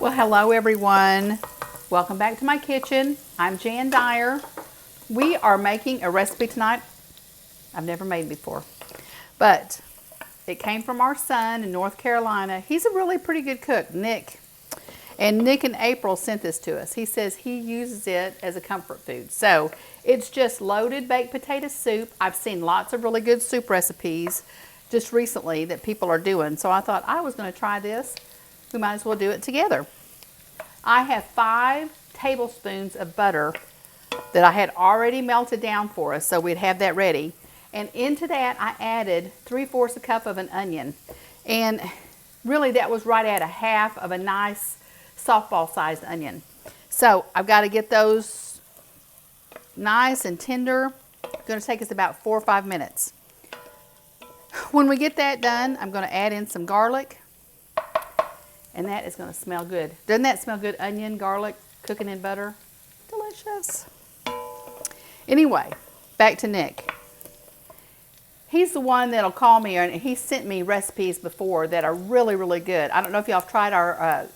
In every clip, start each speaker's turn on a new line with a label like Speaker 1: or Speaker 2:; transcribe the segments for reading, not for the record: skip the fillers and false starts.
Speaker 1: Well, hello everyone. Welcome back to my kitchen. I'm Jan Dyer. We are making a recipe tonight I've never made before, but it came from our son in North Carolina. He's a really pretty good cook, Nick. And Nick and April sent this to us. He says he uses it as a comfort food. So it's just loaded baked potato soup. I've seen lots of really good soup recipes just recently that people are doing. So I thought I was going to try this. We might as well do it together. I have 5 tablespoons of butter that I had already melted down for us, so we'd have that ready. And into that I added 3/4 cup of an onion. And really that was right at a half of a nice softball sized onion. So I've got to get those nice and tender. It's going to take us about 4 or 5 minutes. When we get that done, I'm going to add in some garlic. And that is going to smell good. Doesn't that smell good? Onion, garlic, cooking in butter. Delicious. Anyway, back to Nick. He's the one that'll call me, and he sent me recipes before that are really, really good. I don't know if y'all have tried our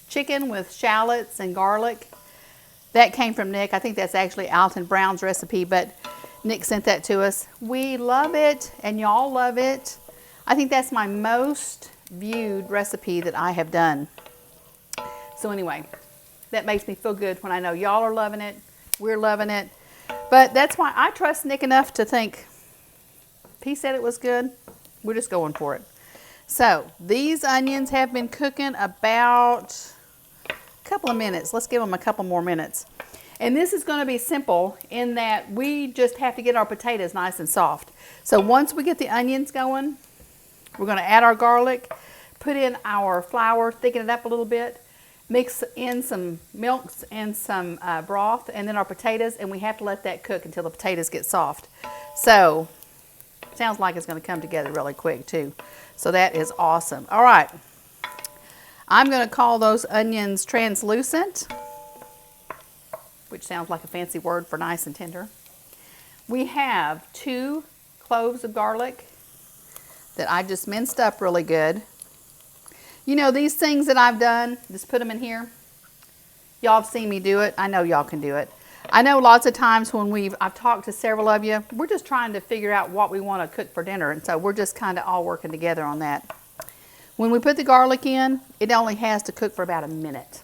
Speaker 1: chicken with shallots and garlic. That came from Nick. I think that's actually Alton Brown's recipe, but Nick sent that to us. We love it, and y'all love it. I think that's my most viewed recipe that I have done. So anyway, that makes me feel good when I know y'all are loving it, we're loving it. But that's why I trust Nick enough to think if he said it was good, we're just going for it. So these onions have been cooking about a couple of minutes. Let's give them a couple more minutes. And this is going to be simple in that we just have to get our potatoes nice and soft. So once we get the onions going, we're going to add our garlic, put in our flour, thicken it up a little bit, mix in some milks and some broth, and then our potatoes, and we have to let that cook until the potatoes get soft. So, sounds like it's going to come together really quick too. So that is awesome. All right, I'm going to call those onions translucent, which sounds like a fancy word for nice and tender. We have 2 cloves of garlic that I just minced up really good. You know, these things that I've done, just put them in here. Y'all have seen me do it. I know y'all can do it. I know lots of times when I've talked to several of you, we're just trying to figure out what we want to cook for dinner. And so we're just kind of all working together on that. When we put the garlic in, it only has to cook for about a minute.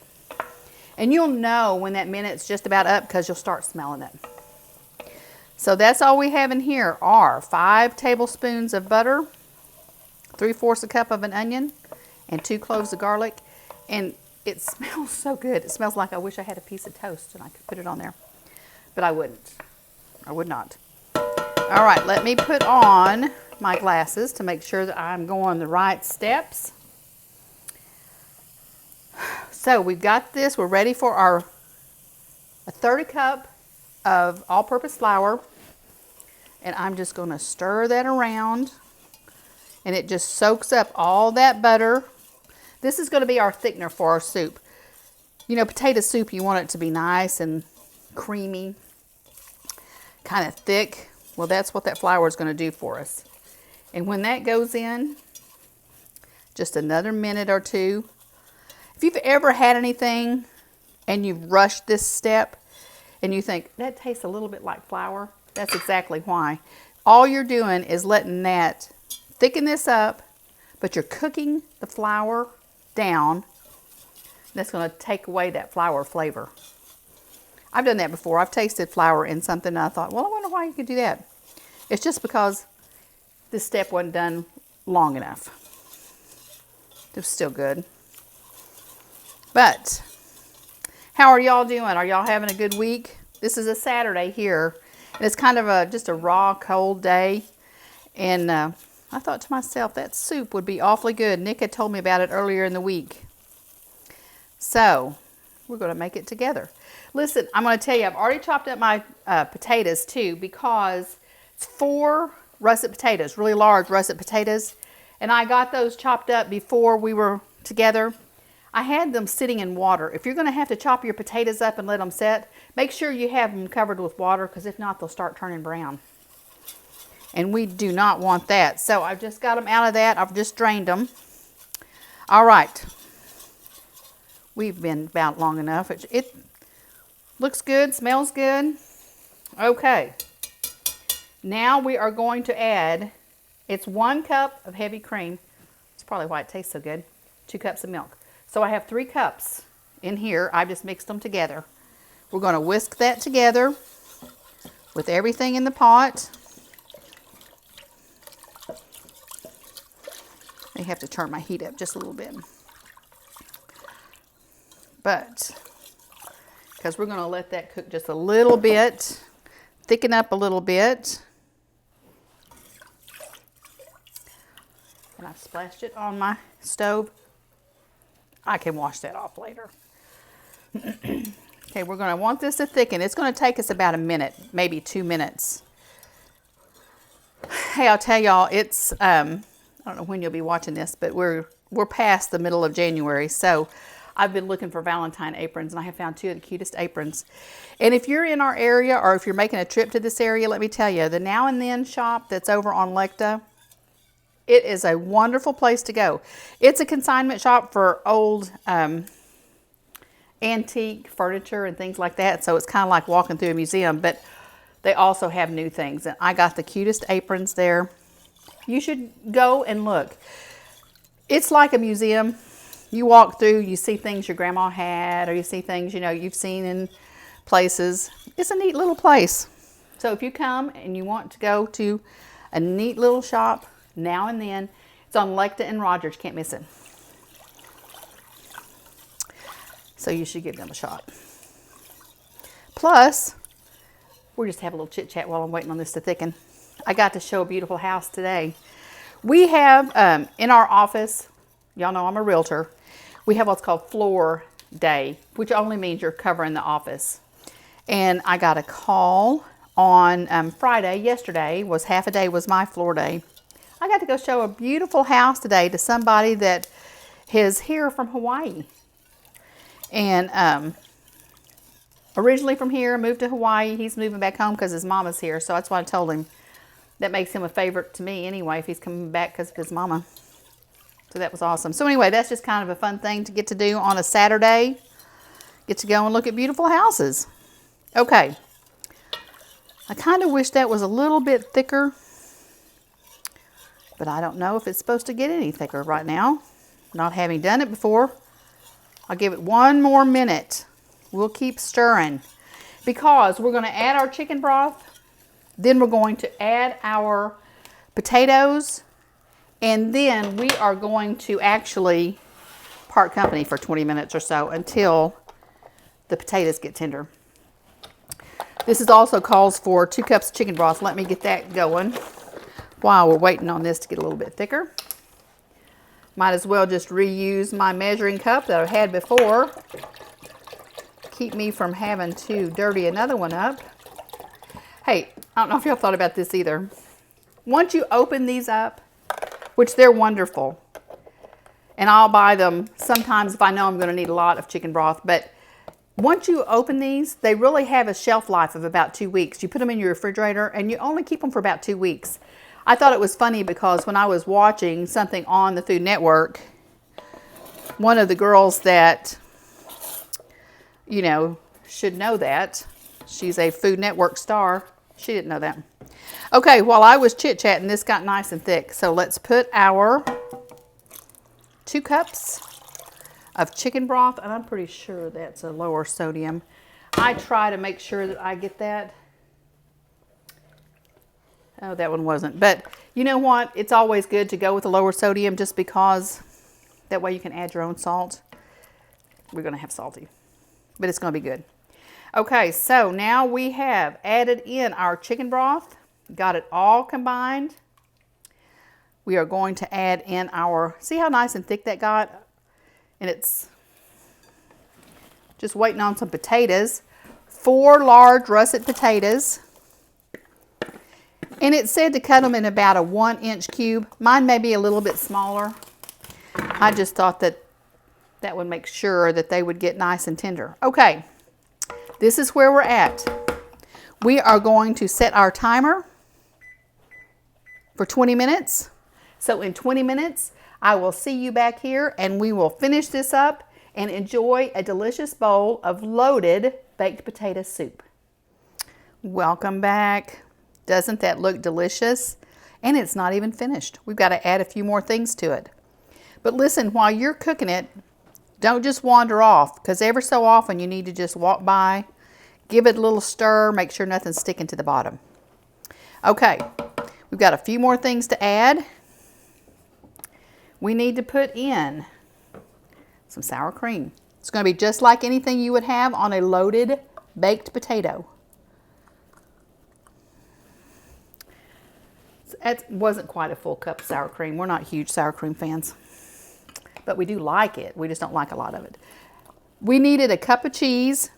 Speaker 1: And you'll know when that minute's just about up because you'll start smelling it. So that's all we have in here are 5 tablespoons of butter, 3/4 cup of an onion, and 2 cloves of garlic. And it smells so good. It smells like I wish I had a piece of toast and I could put it on there. But I wouldn't. I would not. All right, let me put on my glasses to make sure that I'm going the right steps. So we've got this. We're ready for a 1/3 cup of all-purpose flour. And I'm just going to stir that around. And it just soaks up all that butter. This is going to be our thickener for our soup. You know, potato soup, you want it to be nice and creamy, kind of thick. Well, that's what that flour is going to do for us. And when that goes in, just another minute or 2. If you've ever had anything and you've rushed this step and you think, that tastes a little bit like flour, that's exactly why. All you're doing is letting that thicken this up, but you're cooking the flour down. That's going to take away that flour flavor. I've done that before. I've tasted flour in something and I thought, well, I wonder why you could do that. It's just because this step wasn't done long enough. It was still good. But how are y'all doing? Are y'all having a good week? This is a Saturday here, and it's kind of just a raw, cold day. And I thought to myself, that soup would be awfully good. Nick had told me about it earlier in the week. So, we're going to make it together. Listen, I'm going to tell you, I've already chopped up my potatoes too, because it's 4 russet potatoes, really large russet potatoes. And I got those chopped up before we were together. I had them sitting in water. If you're going to have to chop your potatoes up and let them set, make sure you have them covered with water, because if not, they'll start turning brown. And we do not want that. So I've just got them out of that. I've just drained them. All right. We've been about long enough. It looks good, smells good. Okay. Now we are going to add, it's 1 cup of heavy cream. It's probably why it tastes so good. 2 cups of milk. So I have 3 cups in here. I just mixed them together. We're going to whisk that together with everything in the pot. I have to turn my heat up just a little bit. But, because we're going to let that cook just a little bit, thicken up a little bit. And I've splashed it on my stove. I can wash that off later. Okay, we're going to want this to thicken. It's going to take us about a minute, maybe 2 minutes. Hey, I'll tell y'all, it's, I don't know when you'll be watching this, but we're past the middle of January. So I've been looking for Valentine aprons, and I have found 2 of the cutest aprons. And if you're in our area, or if you're making a trip to this area, let me tell you, the Now and Then shop that's over on Lecta, it is a wonderful place to go. It's a consignment shop for old antique furniture and things like that. So it's kind of like walking through a museum, but they also have new things. And I got the cutest aprons there. You should go and look. It's like a museum. You walk through, you see things your grandma had, or you see things, you know, you've seen in places. It's a neat little place. So if you come and you want to go to a neat little shop, Now and Then, it's on Lecta and Rogers. Can't miss it. So you should give them a shot. Plus, we'll just have a little chit chat while I'm waiting on this to thicken. I got to show a beautiful house today. We have in our office, y'all know I'm a realtor, we have what's called floor day, which only means you're covering the office. And I got a call on Friday. Yesterday was half a day was my floor day. I got to go show a beautiful house today to somebody that is here from Hawaii. And originally from here, moved to Hawaii. He's moving back home because his mama's here. So that's why I told him that makes him a favorite to me anyway, if he's coming back because of his mama. So that was awesome. So anyway, that's just kind of a fun thing to get to do on a Saturday. Get to go and look at beautiful houses. Okay. I kind of wish that was a little bit thicker, but I don't know if it's supposed to get any thicker right now. Not having done it before. I'll give it 1 more minute. We'll keep stirring because we're going to add our chicken broth. Then we're going to add our potatoes. And then we are going to actually part company for 20 minutes or so until the potatoes get tender. This is also calls for 2 cups of chicken broth. Let me get that going while we're waiting on this to get a little bit thicker. Might as well just reuse my measuring cup that I've had before. Keep me from having to dirty another one up. Hey, I don't know if y'all thought about this either. Once you open these up, which they're wonderful, and I'll buy them sometimes if I know I'm going to need a lot of chicken broth, but once you open these, they really have a shelf life of about 2 weeks. You put them in your refrigerator and you only keep them for about 2 weeks. I thought it was funny because when I was watching something on the Food Network, one of the girls that, you know, should know that, she's a Food Network star, she didn't know that. Okay, while I was chit-chatting, this got nice and thick. So let's put our 2 cups of chicken broth, and I'm pretty sure that's a lower sodium. I try to make sure that I get that. Oh, that one wasn't. But you know what? It's always good to go with a lower sodium just because that way you can add your own salt. We're going to have salty, but it's going to be good. Okay, so now we have added in our chicken broth. Got it all combined. We are going to add in our, see how nice and thick that got? And it's just waiting on some potatoes. 4 large russet potatoes. And it said to cut them in about a 1-inch cube. Mine may be a little bit smaller. I just thought that that would make sure that they would get nice and tender. Okay, this is where we're at. We are going to set our timer for 20 minutes. So in 20 minutes, I will see you back here and we will finish this up and enjoy a delicious bowl of loaded baked potato soup. Welcome back. Doesn't that look delicious? And it's not even finished. We've got to add a few more things to it. But listen, while you're cooking it, don't just wander off, because every so often you need to just walk by, give it a little stir, make sure nothing's sticking to the bottom. Okay, we've got a few more things to add. We need to put in some sour cream. It's going to be just like anything you would have on a loaded baked potato. That wasn't quite a full cup of sour cream. We're not huge sour cream fans, but we do like it. We just don't like a lot of it. We needed a cup of cheese.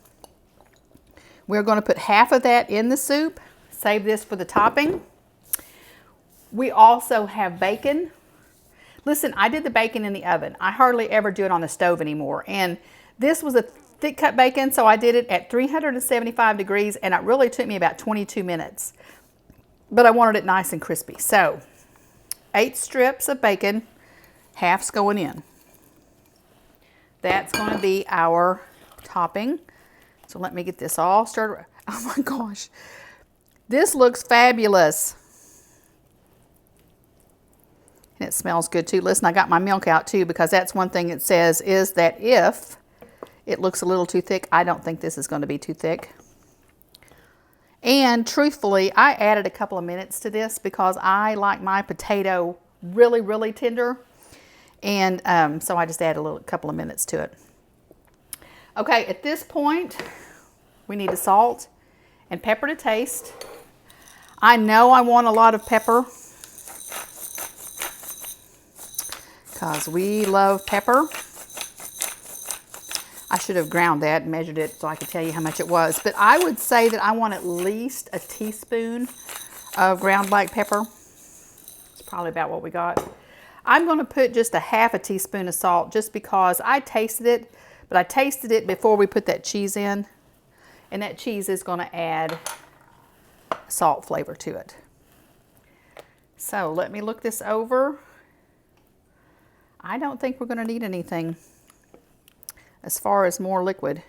Speaker 1: We're going to put half of that in the soup. Save this for the topping. We also have bacon. Listen, I did the bacon in the oven. I hardly ever do it on the stove anymore. And this was a thick cut bacon, so I did it at 375 degrees, and it really took me about 22 minutes. But I wanted it nice and crispy. So 8 strips of bacon, half's going in. That's going to be our topping. So let me get this all stirred. Oh my gosh. This looks fabulous. And it smells good too. Listen, I got my milk out too, because that's one thing it says is that if it looks a little too thick, I don't think this is going to be too thick. And truthfully, I added a couple of minutes to this because I like my potato really, really tender. And so I just added a couple of minutes to it. Okay, at this point, we need to salt and pepper to taste. I know I want a lot of pepper because we love pepper. I should have ground that and measured it so I could tell you how much it was. But I would say that I want at least a teaspoon of ground black pepper. It's probably about what we got. I'm going to put just a half a teaspoon of salt just because I tasted it, but I tasted it before we put that cheese in. And that cheese is going to add salt flavor to it. So let me look this over. I don't think we're going to need anything as far as more liquid.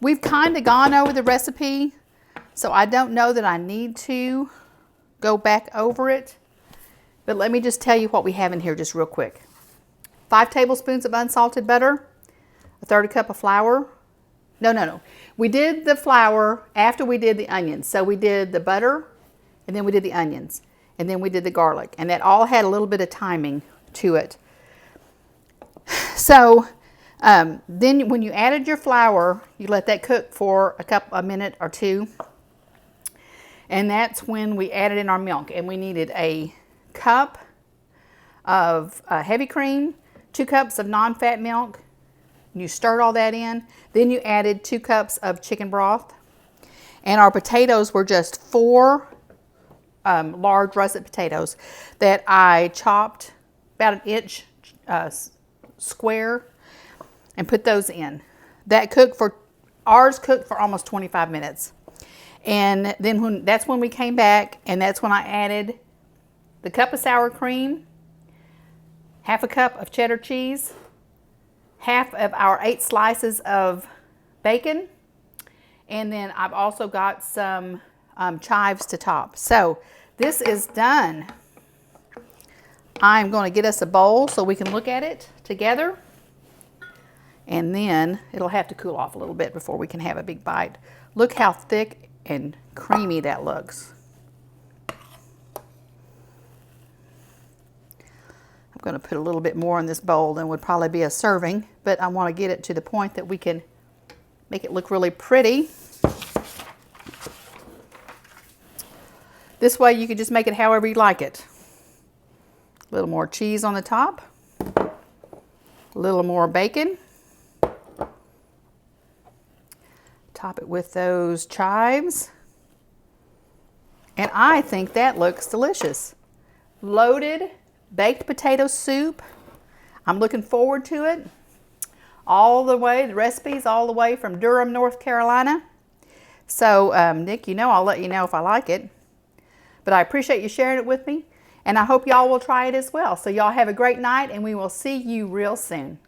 Speaker 1: We've kind of gone over the recipe, so I don't know that I need to go back over it. But let me just tell you what we have in here just real quick. 5 tablespoons of unsalted butter, a 1/3 cup of flour. No. We did the flour after we did the onions. So we did the butter, and then we did the onions, and then we did the garlic. And that all had a little bit of timing to it. So then when you added your flour, you let that cook for a minute or two. And that's when we added in our milk. And we needed a cup of heavy cream, 2 cups of non-fat milk. You stirred all that in. Then you added 2 cups of chicken broth. And our potatoes were just 4 large russet potatoes that I chopped about 1 inch square and put those in. Ours cooked for almost 25 minutes. And then that's when we came back, and that's when I added the cup of sour cream, half a cup of cheddar cheese, half of our 8 slices of bacon, and then I've also got some chives to top. So this is done. I'm going to get us a bowl so we can look at it together, and then it'll have to cool off a little bit before we can have a big bite. Look how thick and creamy that looks. I'm going to put a little bit more in this bowl than would probably be a serving, but I want to get it to the point that we can make it look really pretty. This way you can just make it however you like it. A little more cheese on the top, a little more bacon. Top it with those chives. And I think that looks delicious. Loaded baked potato soup. I'm looking forward to it. All the way, the recipe's all the way from Durham, North Carolina. So, Nick, I'll let you know if I like it. But I appreciate you sharing it with me. And I hope y'all will try it as well. So y'all have a great night, and we will see you real soon.